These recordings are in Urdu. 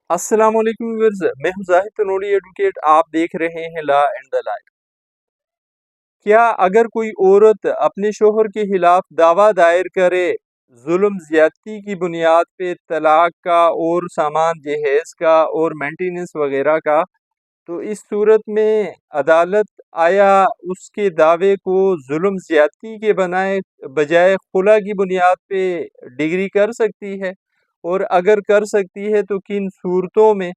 السلام علیکم ویورز، میں ہوں زاہد تنوری ایڈوکیٹ۔ آپ دیکھ رہے ہیں لا اینڈ دا لائف۔ کیا اگر کوئی عورت اپنے شوہر کے خلاف دعویٰ دائر کرے ظلم زیادتی کی بنیاد پہ، طلاق کا اور سامان جہیز کا اور مینٹیننس وغیرہ کا، تو اس صورت میں عدالت آیا اس کے دعوے کو ظلم زیادتی کے بجائے خلا کی بنیاد پہ ڈگری کر سکتی ہے؟ اور اگر کر سکتی ہے تو کن صورتوں میں؟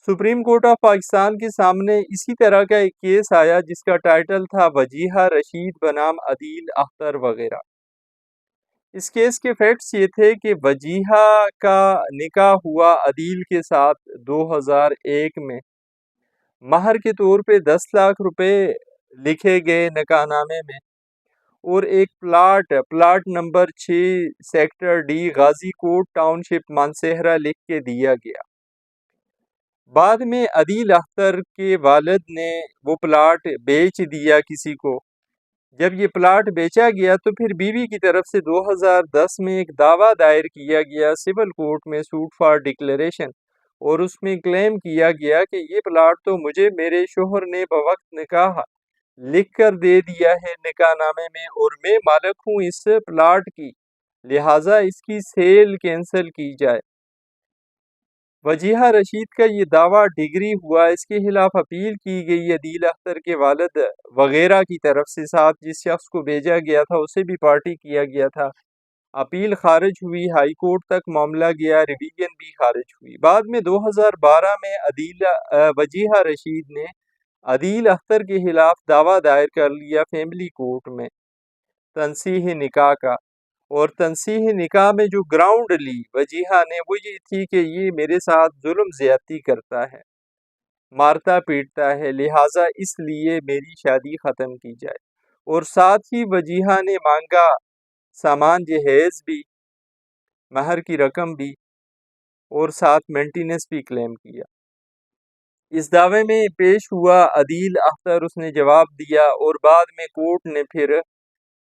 سپریم کورٹ آف پاکستان کے سامنے اسی طرح کا ایک کیس آیا جس کا ٹائٹل تھا وجیہہ رشید بنام عدیل اختر وغیرہ۔ اس کیس کے فیکٹس یہ تھے کہ وجیہہ کا نکاح ہوا عدیل کے ساتھ 2001 میں۔ مہر کے طور پہ 10 لاکھ روپے لکھے گئے نکاح نامے میں، اور ایک پلاٹ نمبر 6 سیکٹر ڈی غازی کوٹ ٹاؤن شپ مانسہرہ لکھ کے دیا گیا۔ بعد میں عدیل اختر کے والد نے وہ پلاٹ بیچ دیا کسی کو۔ جب یہ پلاٹ بیچا گیا تو پھر بیوی کی طرف سے 2010 میں ایک دعویٰ دائر کیا گیا سول کورٹ میں، سوٹ فار ڈکلیریشن، اور اس میں کلیم کیا گیا کہ یہ پلاٹ تو مجھے میرے شوہر نے بوقت نکاح لکھ کر دے دیا ہے نکاح نامے میں، اور میں مالک ہوں اس پلاٹ کی، لہٰذا اس کی سیل کینسل کی جائے۔ وجیہہ رشید کا یہ دعویٰ ڈگری ہوا، اس کے خلاف اپیل کی گئی عدیل اختر کے والد وغیرہ کی طرف سے، ساتھ جس شخص کو بھیجا گیا تھا اسے بھی پارٹی کیا گیا تھا۔ اپیل خارج ہوئی، ہائی کورٹ تک معاملہ گیا، ریویژن بھی خارج ہوئی۔ بعد میں 2012 میں وجیہہ رشید نے عدیل اختر کے خلاف دعویٰ دائر کر لیا فیملی کورٹ میں تنسیح نکاح کا، اور تنسیح نکاح میں جو گراؤنڈ لی وجیہہ نے وہ یہ تھی کہ یہ میرے ساتھ ظلم زیادتی کرتا ہے، مارتا پیٹتا ہے، لہٰذا اس لیے میری شادی ختم کی جائے۔ اور ساتھ ہی وجیہہ نے مانگا سامان جہیز بھی، مہر کی رقم بھی، اور ساتھ مینٹیننس بھی کلیم کیا۔ اس دعوے میں پیش ہوا عدیل اختر، اس نے جواب دیا، اور بعد میں کورٹ نے پھر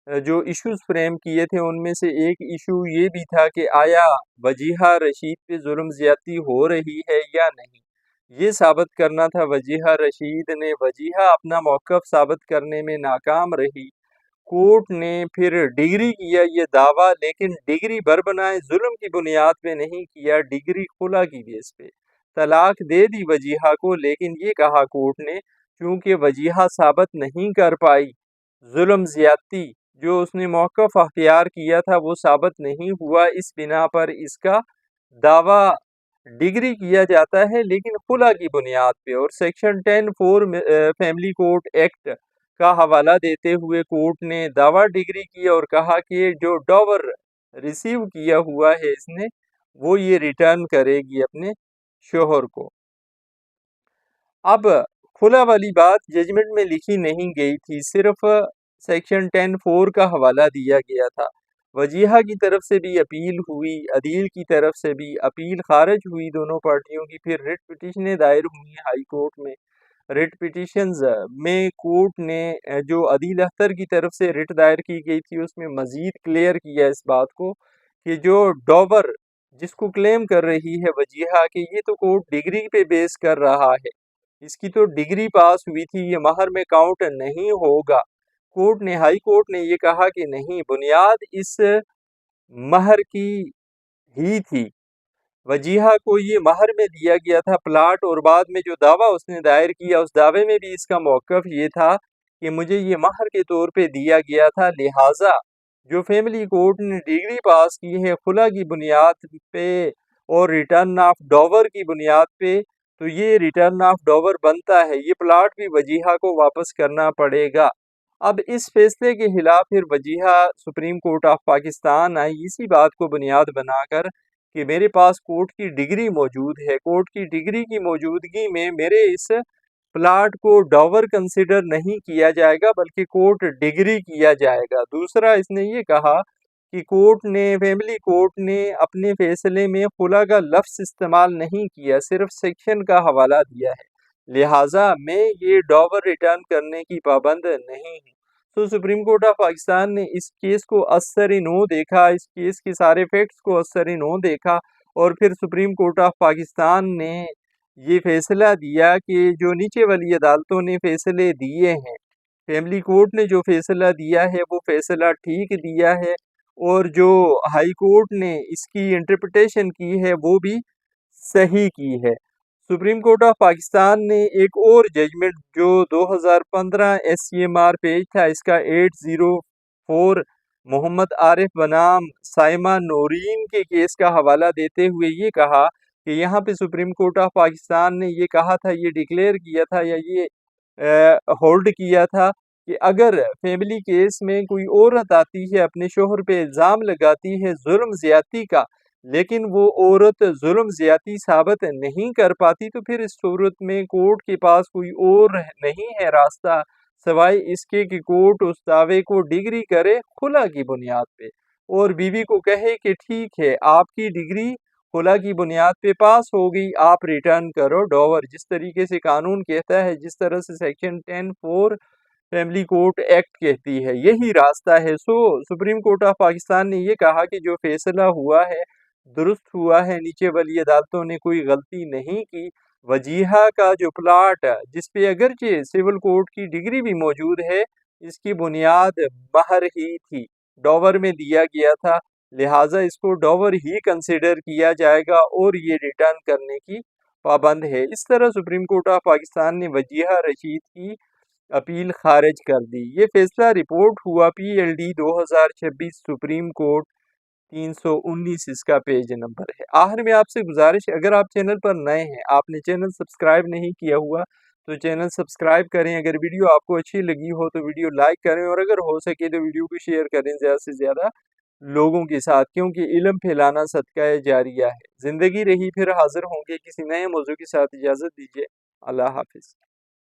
جو ایشوز فریم کیے تھے ان میں سے ایک ایشو یہ بھی تھا کہ آیا وجیہہ رشید پہ ظلم زیادتی ہو رہی ہے یا نہیں، یہ ثابت کرنا تھا وجیہہ رشید نے۔ وجیہہ اپنا موقف ثابت کرنے میں ناکام رہی۔ کورٹ نے پھر ڈگری کیا یہ دعویٰ، لیکن ڈگری بربنائے ظلم کی بنیاد پہ نہیں کیا، ڈگری خلا کی بیس پہ۔ طلاق دے دی وجیہہ کو، لیکن یہ کہا کورٹ نے چونکہ وجیہہ ثابت نہیں کر پائی ظلم زیادتی، جو اس نے موقف اختیار کیا تھا وہ ثابت نہیں ہوا، اس بنا پر اس کا دعویٰ ڈگری کیا جاتا ہے لیکن خلا کی بنیاد پہ۔ اور سیکشن 10(4) فیملی کورٹ ایکٹ کا حوالہ دیتے ہوئے کورٹ نے دعویٰ ڈگری کیا اور کہا کہ جو ڈاور ریسیو کیا ہوا ہے اس نے، وہ یہ ریٹرن کرے گی اپنے شوہر کو۔ اب خلا والی بات ججمنٹ میں لکھی نہیں گئی تھی، صرف سیکشن 10(4) کا حوالہ دیا گیا تھا۔ وجیہہ کی طرف سے بھی اپیل ہوئی، عدیل کی طرف سے بھی اپیل خارج ہوئی دونوں پارٹیوں کی، پھر ریٹ پٹیشنیں دائر ہوئی ہائی کورٹ میں۔ ریٹ پٹیشنز میں کورٹ نے جو عدیل اختر کی طرف سے ریٹ دائر کی گئی تھی اس میں مزید کلیئر کیا اس بات کو کہ جو ڈاور جس کو کلیم کر رہی ہے وجیہہ کہ یہ تو کورٹ ڈگری پہ بیس کر رہا ہے، اس کی تو ڈگری پاس ہوئی تھی، یہ مہر میں کاؤنٹ نہیں ہوگا۔ ہائی کورٹ نے یہ کہا کہ نہیں، بنیاد اس مہر کی ہی تھی، وجیہہ کو یہ مہر میں دیا گیا تھا پلاٹ، اور بعد میں جو دعویٰ اس نے دائر کیا اس دعوے میں بھی اس کا موقف یہ تھا کہ مجھے یہ مہر کے طور پہ دیا گیا تھا، لہٰذا جو فیملی کورٹ نے ڈگری پاس کی ہے خلا کی بنیاد پہ اور ریٹرن آف ڈاور کی بنیاد پہ، تو یہ ریٹرن آف ڈاور بنتا ہے، یہ پلاٹ بھی وجیہہ کو واپس کرنا پڑے گا۔ اب اس فیصلے کے خلاف پھر Wajiha Supreme Court of Pakistan آئی، اسی بات کو بنیاد بنا کر کہ میرے پاس کورٹ کی ڈگری موجود ہے، کورٹ کی ڈگری کی موجودگی میں میرے اس پلاٹ کو ڈاور کنسیڈر نہیں کیا جائے گا بلکہ کورٹ ڈگری کیا جائے گا۔ دوسرا اس نے یہ کہا کہ فیملی کورٹ نے اپنے فیصلے میں خلا کا لفظ استعمال نہیں کیا، صرف سیکشن کا حوالہ دیا ہے، لہٰذا میں یہ ڈاور ریٹرن کرنے کی پابند نہیں ہوں۔ تو سپریم کورٹ آف پاکستان نے اس کیس کو اثر نو دیکھا، اس کیس کے سارے فیکٹس کو اثر نو دیکھا، اور پھر سپریم کورٹ آف پاکستان نے یہ فیصلہ دیا کہ جو نیچے والی عدالتوں نے فیصلے دیے ہیں، فیملی کورٹ نے جو فیصلہ دیا ہے وہ فیصلہ ٹھیک دیا ہے، اور جو ہائی کورٹ نے اس کی انٹرپریٹیشن کی ہے وہ بھی صحیح کی ہے۔ سپریم کورٹ آف پاکستان نے ایک اور ججمنٹ جو 2015 SCMR پیج تھا، اس کا 804 محمد عارف بنام سائمہ نورین کے کیس کا حوالہ دیتے ہوئے یہ کہا کہ یہاں پہ سپریم کورٹ آف پاکستان نے یہ کہا تھا، یہ ڈکلیئر کیا تھا یا یہ ہولڈ کیا تھا کہ اگر فیملی کیس میں کوئی عورت آتی ہے، اپنے شوہر پہ الزام لگاتی ہے ظلم زیادتی کا، لیکن وہ عورت ظلم زیادتی ثابت نہیں کر پاتی، تو پھر اس صورت میں کورٹ کے پاس کوئی اور نہیں ہے راستہ سوائے اس کے کہ کورٹ اس دعوے کو ڈگری کرے خلا کی بنیاد پہ، اور بیوی کو کہے کہ ٹھیک ہے، آپ کی ڈگری خلا کی بنیاد پہ پاس ہو گئی، آپ ریٹرن کرو ڈاور، جس طریقے سے قانون کہتا ہے، جس طرح سے سیکشن 10(4) فیملی کورٹ ایکٹ کہتی ہے، یہی راستہ ہے۔ سپریم کورٹ آف پاکستان نے یہ کہا کہ جو فیصلہ ہوا ہے درست ہوا ہے، نیچے والی عدالتوں نے کوئی غلطی نہیں کی۔ وجیہہ کا جو پلاٹ جس پہ اگرچہ سول کورٹ کی ڈگری بھی موجود ہے، اس کی بنیاد مہر ہی تھی، ڈاور میں دیا گیا تھا، لہٰذا اس کو ڈاور ہی کنسیڈر کیا جائے گا اور یہ ریٹرن کرنے کی پابند ہے۔ اس طرح سپریم کورٹ آف پاکستان نے وجیہہ رشید کی اپیل خارج کر دی۔ یہ فیصلہ رپورٹ ہوا PLD 2026 سپریم کورٹ 319، اس کا پیج نمبر ہے۔ آخر میں آپ سے گزارش، اگر آپ چینل پر نئے ہیں، آپ نے چینل سبسکرائب نہیں کیا ہوا تو چینل سبسکرائب کریں، اگر ویڈیو آپ کو اچھی لگی ہو تو ویڈیو لائک کریں، اور اگر ہو سکے تو ویڈیو کو شیئر کریں زیادہ سے زیادہ لوگوں کے ساتھ، کیونکہ علم پھیلانا صدقہ جاریہ ہے۔ زندگی رہی پھر حاضر ہوں گے کسی نئے موضوع کے ساتھ، اجازت دیجیے، اللہ حافظ۔